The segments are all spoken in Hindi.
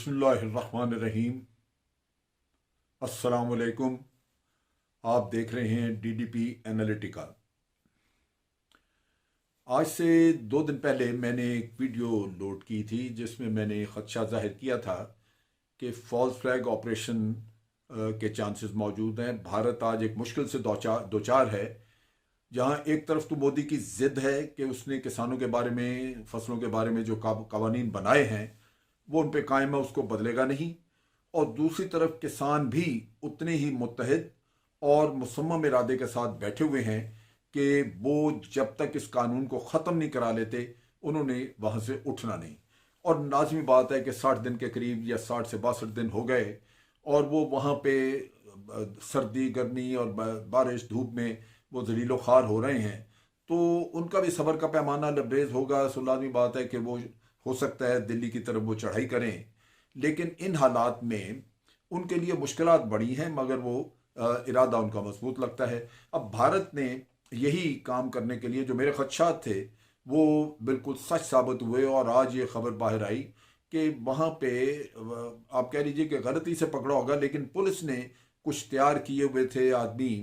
बिस्मिल्लाहिर्रहमानिर्रहीम। अस्सलामुअलैकुम। आप देख रहे हैं डीडीपी एनालिटिका। आज से 2 दिन पहले मैंने एक वीडियो लोड की थी जिसमें मैंने खदशा जाहिर किया था कि फॉल्स फ्लैग ऑपरेशन के चांसेस मौजूद हैं। भारत आज एक मुश्किल से दो चार है, जहां एक तरफ तो मोदी की जिद है कि उसने किसानों के बारे में, फसलों के बारे में जो कानून बनाए हैं वो उन पे कायम है, उसको बदलेगा नहीं। और दूसरी तरफ किसान भी उतने ही मुत्तहिद और मुसम्मम इरादे के साथ बैठे हुए हैं कि वो जब तक इस कानून को ख़त्म नहीं करा लेते उन्होंने वहाँ से उठना नहीं। और लाजमी बात है कि 60 दिन के करीब या 60 से 62 दिन हो गए और वो वहाँ पे सर्दी गर्मी और बारिश धूप में वो जलीलो ख्वार हो रहे हैं, तो उनका भी सब्र का पैमाना लबरेज होगा। सो लाजमी बात है कि वो हो सकता है दिल्ली की तरफ वो चढ़ाई करें, लेकिन इन हालात में उनके लिए मुश्किलात बड़ी हैं, मगर वो इरादा उनका मजबूत लगता है। अब भारत ने यही काम करने के लिए जो मेरे खदशात थे वो बिल्कुल सच साबित हुए और आज ये खबर बाहर आई कि वहाँ पे आप कह लीजिए कि गलती से पकड़ा होगा, लेकिन पुलिस ने कुछ तैयार किए हुए थे आदमी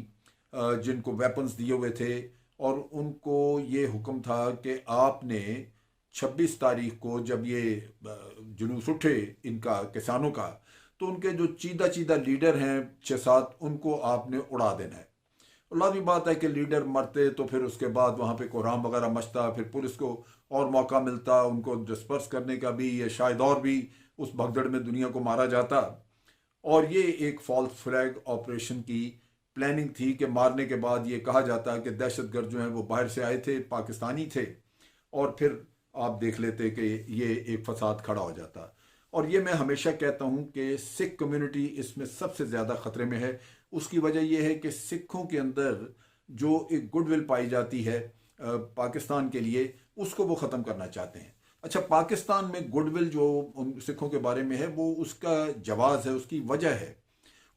जिनको वेपन्स दिए हुए थे, और उनको ये हुक्म था कि आपने 26 तारीख को जब ये जुलूस उठे इनका किसानों का, तो उनके जो चीदा चीदा लीडर हैं 6-7 उनको आपने उड़ा देना है। और लाजमी बात है कि लीडर मरते तो फिर उसके बाद वहाँ पे कोहराम वगैरह मचता, फिर पुलिस को और मौका मिलता उनको डिस्पर्स करने का भी, या शायद और भी उस भगदड़ में दुनिया को मारा जाता। और ये एक फॉल्स फ्लैग ऑपरेशन की प्लानिंग थी कि मारने के बाद ये कहा जाता है कि दहशतगर्द जो हैं वो बाहर से आए थे, पाकिस्तानी थे, और फिर आप देख लेते कि ये एक फसाद खड़ा हो जाता। और ये मैं हमेशा कहता हूँ कि सिख कम्युनिटी इसमें सबसे ज़्यादा ख़तरे में है। उसकी वजह यह है कि सिखों के अंदर जो एक गुडविल पाई जाती है पाकिस्तान के लिए, उसको वो ख़त्म करना चाहते हैं। अच्छा, पाकिस्तान में गुडविल जो उन सिखों के बारे में है वो उसका जवाज़ है, उसकी वजह है।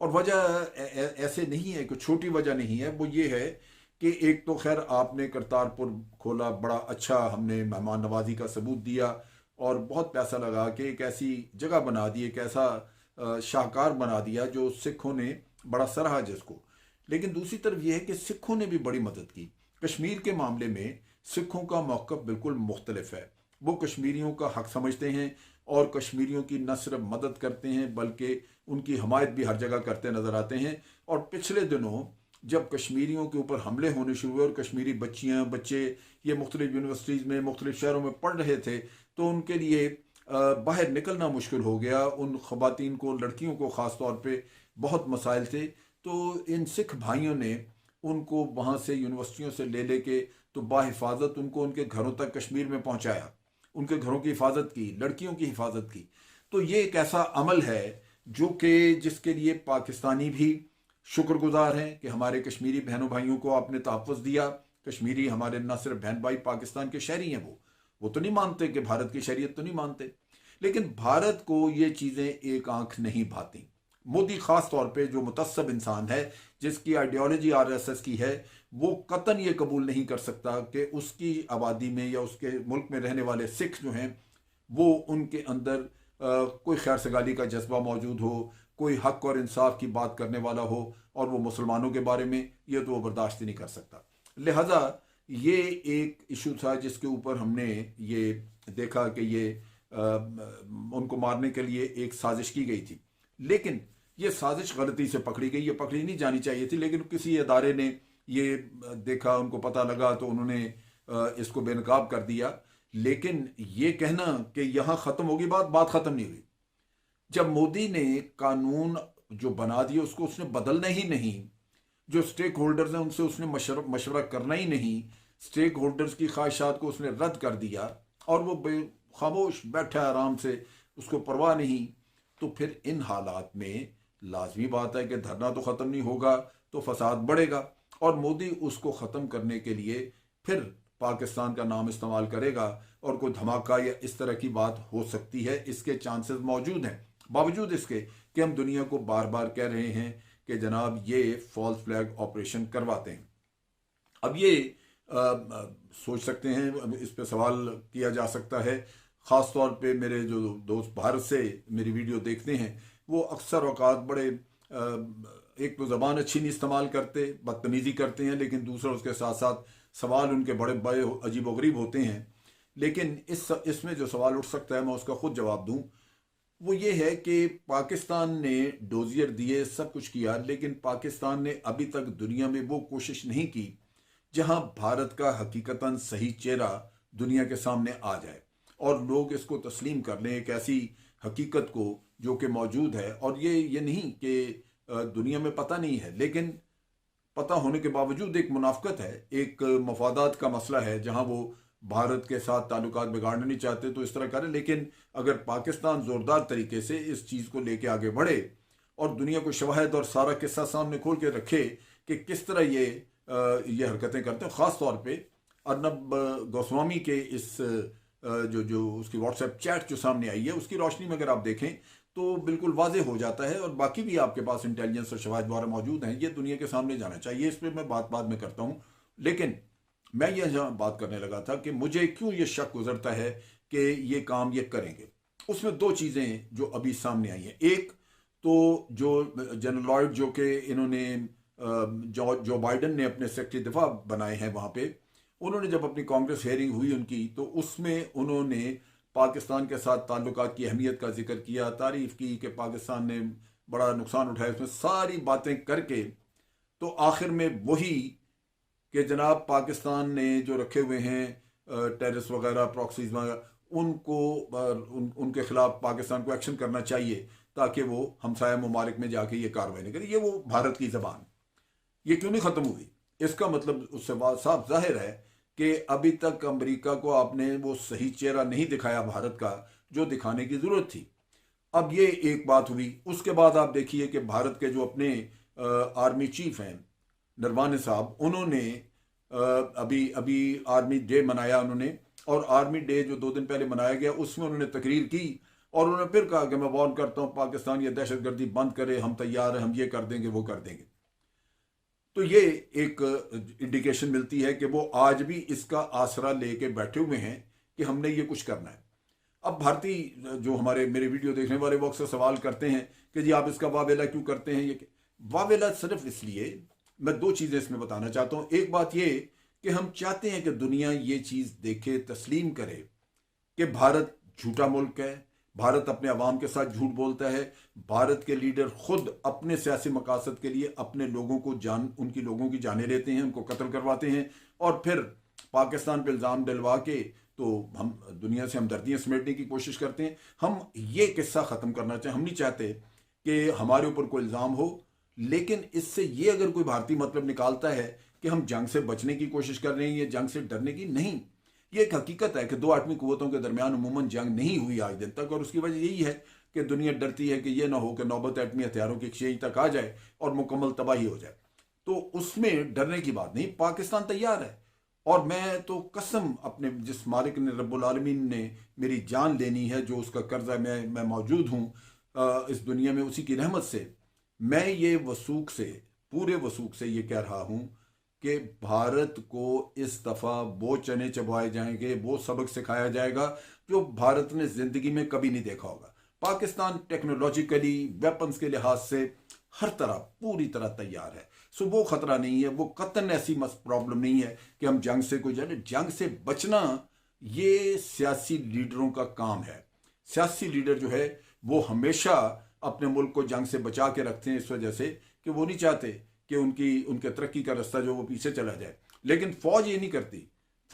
और वजह ऐसे नहीं है, कोई छोटी वजह नहीं है। वो ये है कि एक तो खैर आपने करतारपुर खोला, बड़ा अच्छा हमने मेहमान नवाजी का सबूत दिया और बहुत पैसा लगा कि एक ऐसी जगह बना दी, एक ऐसा शाहकार बना दिया जो सिखों ने बड़ा सराहा जिसको। लेकिन दूसरी तरफ यह है कि सिखों ने भी बड़ी मदद की। कश्मीर के मामले में सिखों का मौक़िफ़ बिल्कुल मुख्तलिफ है। वो कश्मीरियों का हक समझते हैं और कश्मीरियों की न सिर्फ मदद करते हैं बल्कि उनकी हमायत भी हर जगह करते नज़र आते हैं। और पिछले दिनों जब कश्मीरियों के ऊपर हमले होने शुरू हुए और कश्मीरी बच्चियाँ बच्चे ये मुख्तलिफ यूनिवर्सिटीज़ में, मुख्तलिफ शहरों में पढ़ रहे थे, तो उनके लिए बाहर निकलना मुश्किल हो गया। उन ख़वातीन को, लड़कियों को ख़ास तौर पे बहुत मसाइल थे। तो इन सिख भाइयों ने उनको वहाँ से यूनिवर्सिटियों से ले लेके तो बाहिफाजत उनको उनके घरों तक कश्मीर में पहुँचाया, उनके घरों की हिफाजत की, लड़कियों की हिफाजत की। तो ये एक ऐसा अमल है जो कि जिसके लिए पाकिस्तानी भी शुक्रगुजार हैं कि हमारे कश्मीरी बहनों भाइयों को आपने तहफ़्फ़ुज़ दिया। कश्मीरी हमारे न सिर्फ बहन भाई पाकिस्तान के शहरी हैं, वो तो नहीं मानते कि भारत की शरीयत तो नहीं मानते, लेकिन भारत को ये चीज़ें एक आंख नहीं भाती। मोदी ख़ास तौर पे जो मुतस्सब इंसान है, जिसकी आइडियोलॉजी आरएसएस की है, वो कतन ये कबूल नहीं कर सकता कि उसकी आबादी में या उसके मुल्क में रहने वाले सिख जो हैं वो उनके अंदर कोई खैर सगाली का जज्बा मौजूद हो, कोई हक और इंसाफ की बात करने वाला हो, और वो मुसलमानों के बारे में ये तो वो बर्दाश्त ही नहीं कर सकता। लिहाजा ये एक इशू था जिसके ऊपर हमने ये देखा कि ये उनको मारने के लिए एक साजिश की गई थी, लेकिन ये साजिश गलती से पकड़ी गई। ये पकड़ी नहीं जानी चाहिए थी, लेकिन किसी अदारे ने ये देखा, उनको पता लगा, तो उन्होंने इसको बेनकाब कर दिया। लेकिन ये कहना कि यहाँ ख़त्म होगी बात ख़त्म नहीं हुई। जब मोदी ने कानून जो बना दिए उसको उसने बदलना ही नहीं, जो स्टेक होल्डर्स हैं उनसे उसने मशवरा करना ही नहीं, स्टेक होल्डर्स की ख्वाहिशात को उसने रद्द कर दिया और वो खामोश बैठा है आराम से, उसको परवाह नहीं। तो फिर इन हालात में लाजमी बात है कि धरना तो ख़त्म नहीं होगा, तो फसाद बढ़ेगा और मोदी उसको ख़त्म करने के लिए फिर पाकिस्तान का नाम इस्तेमाल करेगा और कोई धमाका या इस तरह की बात हो सकती है। इसके चांसेस मौजूद हैं, बावजूद इसके कि हम दुनिया को बार बार कह रहे हैं कि जनाब ये फॉल्स फ्लैग ऑपरेशन करवाते हैं। अब ये सोच सकते हैं, इस पर सवाल किया जा सकता है, ख़ास तौर पे मेरे जो दोस्त भारत से मेरी वीडियो देखते हैं वो अक्सर औकात बड़े एक तो ज़बान अच्छी नहीं इस्तेमाल करते, बदतमीज़ी करते हैं, लेकिन दूसरा उसके साथ साथ सवाल उनके बड़े बड़े अजीब व गरीब होते हैं। लेकिन इसमें जो सवाल उठ सकता है मैं उसका खुद जवाब दूं, वो ये है कि पाकिस्तान ने डोजियर दिए, सब कुछ किया, लेकिन पाकिस्तान ने अभी तक दुनिया में वो कोशिश नहीं की जहां भारत का हकीकतन सही चेहरा दुनिया के सामने आ जाए और लोग इसको तस्लीम कर लें, एक ऐसी हकीकत को जो कि मौजूद है। और ये नहीं कि दुनिया में पता नहीं है, लेकिन पता होने के बावजूद एक मुनाफकत है, एक मफादात का मसला है जहां वो भारत के साथ ताल्लुकात बिगाड़ना नहीं चाहते तो इस तरह करें। लेकिन अगर पाकिस्तान ज़ोरदार तरीके से इस चीज़ को लेके आगे बढ़े और दुनिया को शवाहिद और सारा किस्सा सामने खोल के रखे कि किस तरह ये हरकतें करते हैं, ख़ास तौर पे अर्नब गोस्वामी के इस जो उसकी व्हाट्सएप चैट जो सामने आई है उसकी रोशनी में अगर आप देखें तो बिल्कुल वाज़ेह हो जाता है, और बाकी भी आपके पास इंटेलिजेंस और शवाहिद द्वारा मौजूद हैं, ये दुनिया के सामने जाना चाहिए। इस पर मैं बात बाद में करता हूँ, लेकिन मैं यह बात करने लगा था कि मुझे क्यों ये शक गुजरता है कि ये काम ये करेंगे। उसमें दो चीज़ें जो अभी सामने आई हैं। एक तो जो जनरल लॉयड जो कि इन्होंने जो बाइडन ने अपने सेक्रेटरी दिफा बनाए हैं, वहाँ पे उन्होंने जब अपनी कांग्रेस हेयरिंग हुई उनकी, तो उसमें उन्होंने पाकिस्तान के साथ ताल्लुकात की अहमियत का जिक्र किया, तारीफ की कि पाकिस्तान ने बड़ा नुकसान उठाया, उसमें सारी बातें करके तो आखिर में वही कि जनाब पाकिस्तान ने जो रखे हुए हैं टेररिस्ट वगैरह, प्रॉक्सीज वगैरह, उनके खिलाफ पाकिस्तान को एक्शन करना चाहिए ताकि वो हमसाया ममालिक में जाके ये कार्रवाई नहीं करे। ये वो भारत की जबान ये क्यों नहीं ख़त्म हुई? इसका मतलब उससे साफ जाहिर है कि अभी तक अमेरिका को आपने वो सही चेहरा नहीं दिखाया भारत का जो दिखाने की ज़रूरत थी। अब ये एक बात हुई। उसके बाद आप देखिए कि भारत के जो अपने आर्मी चीफ हैं नरवाने साहब, उन्होंने अभी अभी आर्मी डे मनाया उन्होंने, और आर्मी डे जो 2 दिन पहले मनाया गया उसमें उन्होंने तकरीर की और उन्होंने फिर कहा कि मैं वार्न करता हूँ पाकिस्तान ये दहशतगर्दी बंद करे, हम तैयार हैं, हम ये कर देंगे वो कर देंगे। तो ये एक इंडिकेशन मिलती है कि वो आज भी इसका आसरा लेके बैठे हुए हैं कि हमने ये कुछ करना है। अब भारतीय जो मेरे वीडियो देखने वाले वो अक्सर सवाल करते हैं कि जी आप इसका वावेला क्यों करते हैं? ये वावेला सिर्फ इसलिए, मैं 2 चीज़ें इसमें बताना चाहता हूँ। एक बात ये कि हम चाहते हैं कि दुनिया ये चीज़ देखे, तस्लीम करे कि भारत झूठा मुल्क है, भारत अपने अवाम के साथ झूठ बोलता है, भारत के लीडर खुद अपने सियासी मकासद के लिए अपने लोगों को उनकी लोगों की जानें लेते हैं, उनको कत्ल करवाते हैं और फिर पाकिस्तान पर इल्ज़ाम डलवा के तो हम दुनिया से हमदर्दियाँ समेटने की कोशिश करते हैं। हम ये किस्सा ख़त्म करना चाहें, हम नहीं चाहते कि हमारे ऊपर कोई इल्ज़ाम हो, लेकिन इससे ये अगर कोई भारतीय मतलब निकालता है कि हम जंग से बचने की कोशिश कर रहे हैं या जंग से डरने की, नहीं। ये एक हकीकत है कि 2 आठवीं कुव्वतों के दरमियान अमूमन जंग नहीं हुई आज दिन तक, और उसकी वजह यही है कि दुनिया डरती है कि यह ना हो कि नौबत एटमी हथियारों की एक्सचेंज तक आ जाए और मुकम्मल तबाही हो जाए। तो उसमें डरने की बात नहीं, पाकिस्तान तैयार है। और मैं तो कसम अपने जिस मालिक ने रब्बुल आलमीन ने मेरी जान लेनी है, जो उसका कर्जा मैं मौजूद हूँ इस दुनिया में, उसी की रहमत से मैं ये वसूख से, पूरे वसूख से ये कह रहा हूँ कि भारत को इस दफ़ा वो चने चबाए जाएंगे, वो सबक सिखाया जाएगा जो भारत ने ज़िंदगी में कभी नहीं देखा होगा। पाकिस्तान टेक्नोलॉजिकली, वेपन्स के लिहाज से हर तरह पूरी तरह तैयार है। सो वो ख़तरा नहीं है, वो कतन ऐसी प्रॉब्लम नहीं है कि हम जंग से कोई जाने। जंग से बचना ये सियासी लीडरों का काम है। सियासी लीडर जो है वो हमेशा अपने मुल्क को जंग से बचा के रखते हैं, इस वजह से कि वो नहीं चाहते कि उनके तरक्की का रास्ता जो वो पीछे चला जाए। लेकिन फ़ौज ये नहीं करती,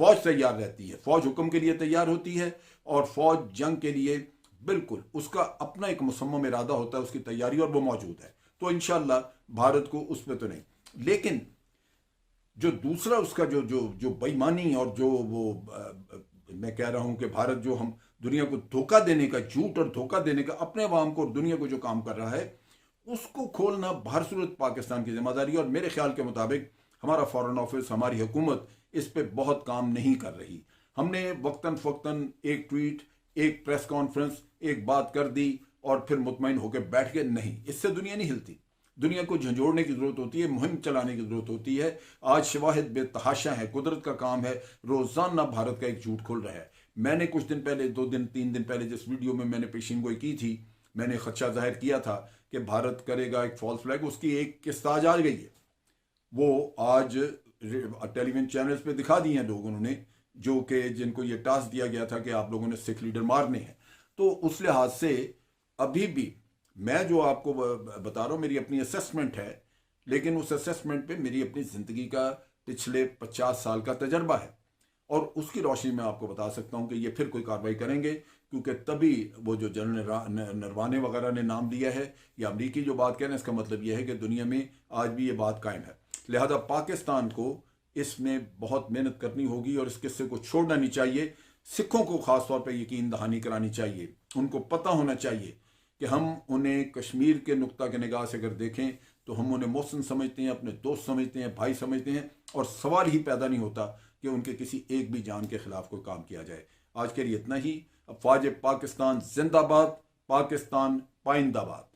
फ़ौज तैयार रहती है, फ़ौज हुक्म के लिए तैयार होती है, और फ़ौज जंग के लिए बिल्कुल उसका अपना एक मुसम्मम इरादा होता है, उसकी तैयारी, और वो मौजूद है। तो इंशाअल्लाह भारत को उस पर तो नहीं, लेकिन जो दूसरा उसका जो बेईमानी और जो वो मैं कह रहा हूं कि भारत जो हम दुनिया को धोखा देने का, झूठ और धोखा देने का अपने अवाम को और दुनिया को जो काम कर रहा है, उसको खोलना हर सूरत पाकिस्तान की जिम्मेदारी है। और मेरे ख्याल के मुताबिक हमारा फॉरेन ऑफिस, हमारी हुकूमत इस पे बहुत काम नहीं कर रही। हमने वक्तन फ़क्तन एक ट्वीट, एक प्रेस कॉन्फ्रेंस, एक बात कर दी और फिर मुतमईन होकर बैठ गए, नहीं, इससे दुनिया नहीं हिलती। दुनिया को झंझोड़ने की ज़रूरत होती है, मुहिम चलाने की ज़रूरत होती है। आज शवाहिद बेतहाशा है, कुदरत का काम है, रोज़ाना भारत का एक झूठ खुल रहा है। मैंने कुछ दिन पहले, 2 दिन 3 दिन पहले जिस वीडियो में मैंने पेशीन गोई की थी, मैंने खदशा जाहिर किया था कि भारत करेगा एक फॉल्स फ्लैग, उसकी एक किस्त आज आ गई है। वो आज टेलीविजन चैनल्स पे दिखा दी हैं लोग उन्होंने, जो कि जिनको ये टास्क दिया गया था कि आप लोगों ने सिख लीडर मारने हैं। तो उस लिहाज से अभी भी मैं जो आपको बता रहा हूँ मेरी अपनी असेसमेंट है, लेकिन उस असेसमेंट पे मेरी अपनी ज़िंदगी का पिछले 50 साल का तजर्बा है, और उसकी रोशनी में आपको बता सकता हूँ कि ये फिर कोई कार्रवाई करेंगे, क्योंकि तभी वो जो जनरल नरवाने वगैरह ने नाम दिया है या अमरीकी जो बात कह रहे हैं, इसका मतलब यह है कि दुनिया में आज भी ये बात कायम है। लिहाजा पाकिस्तान को इसमें बहुत मेहनत करनी होगी और इस किस्से को छोड़ना नहीं चाहिए। सिखों को ख़ास तौर पर यकीन दहानी करानी चाहिए, उनको पता होना चाहिए कि हम उन्हें कश्मीर के नुक्ता के निगाह से अगर देखें तो हम उन्हें मोहसिन समझते हैं, अपने दोस्त समझते हैं, भाई समझते हैं, और सवाल ही पैदा नहीं होता कि उनके किसी एक भी जान के खिलाफ कोई काम किया जाए। आज के लिए इतना ही। अफवाज पाकिस्तान जिंदाबाद, पाकिस्तान पाइंदाबाद।